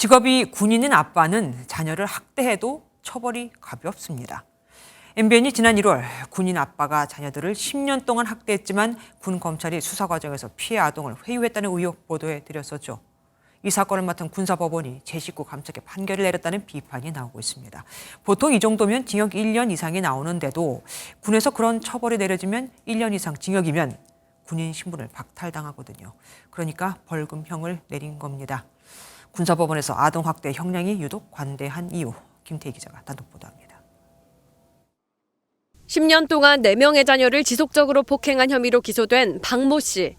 직업이 군인인 아빠는 자녀를 학대해도 처벌이 가볍습니다. MBN이 지난 1월 군인 아빠가 자녀들을 10년 동안 학대했지만 군 검찰이 수사 과정에서 피해 아동을 회유했다는 의혹 보도해 드렸었죠. 이 사건을 맡은 군사법원이 제 식구 감찰에 판결을 내렸다는 비판이 나오고 있습니다. 보통 이 정도면 징역 1년 이상이 나오는데도 군에서 그런 처벌이 내려지면 1년 이상 징역이면 군인 신분을 박탈당하거든요. 그러니까 벌금형을 내린 겁니다. 군사법원에서 아동학대 형량이 유독 관대한 이유, 김태희 기자가 단독 보도합니다. 10년 동안 4명의 자녀를 지속적으로 폭행한 혐의로 기소된 박모 씨.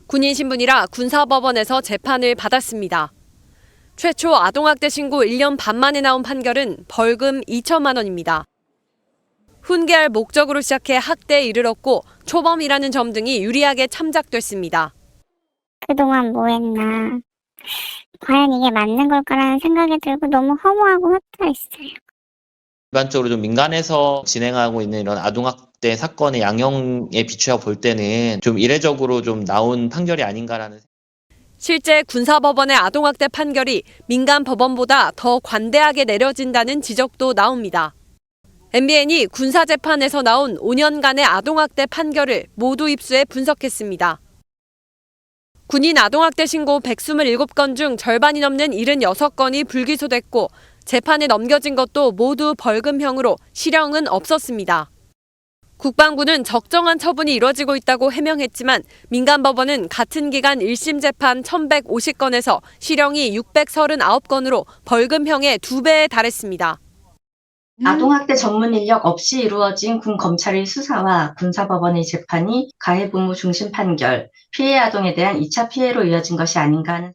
군인 신분이라 군사법원에서 재판을 받았습니다. 최초 아동학대 신고 1년 반 만에 나온 판결은 벌금 2천만 원입니다. 훈계할 목적으로 시작해 학대에 이르렀고 초범이라는 점 등이 유리하게 참작됐습니다. 그동안 뭐 했나, 과연 이게 맞는 걸까라는 생각이 들고 너무 허무하고 허탈했어요. 일반적으로 좀 민간에서 진행하고 있는 이런 아동학대 사건의 양형에 비추어 볼 때는 좀 이례적으로 좀 나온 판결이 아닌가라는. 실제 군사법원의 아동학대 판결이 민간 법원보다 더 관대하게 내려진다는 지적도 나옵니다. MBN이 군사재판에서 나온 5년간의 아동학대 판결을 모두 입수해 분석했습니다. 군인 아동학대 신고 127건 중 절반이 넘는 76건이 불기소됐고 재판에 넘겨진 것도 모두 벌금형으로 실형은 없었습니다. 국방부는 적정한 처분이 이뤄지고 있다고 해명했지만 민간법원은 같은 기간 1심 재판 1,150건에서 실형이 639건으로 벌금형의 2배에 달했습니다. 아동학대 전문 인력 없이 이루어진 군 검찰의 수사와 군사법원의 재판이 가해부모 중심 판결, 피해 아동에 대한 2차 피해로 이어진 것이 아닌가 하는.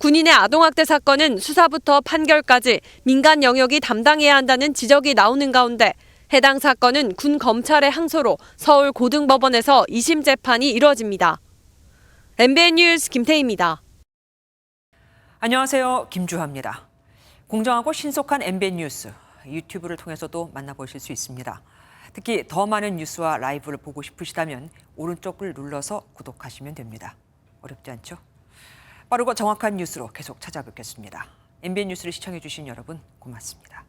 군인의 아동학대 사건은 수사부터 판결까지 민간 영역이 담당해야 한다는 지적이 나오는 가운데 해당 사건은 군 검찰의 항소로 서울 고등법원에서 2심 재판이 이뤄집니다. MBN 뉴스 김태희입니다. 안녕하세요. 김주하입니다. 공정하고 신속한 MBN 뉴스, 유튜브를 통해서도 만나보실 수 있습니다. 특히 더 많은 뉴스와 라이브를 보고 싶으시다면 오른쪽을 눌러서 구독하시면 됩니다. 어렵지 않죠? 빠르고 정확한 뉴스로 계속 찾아뵙겠습니다. MBN 뉴스를 시청해주신 여러분 고맙습니다.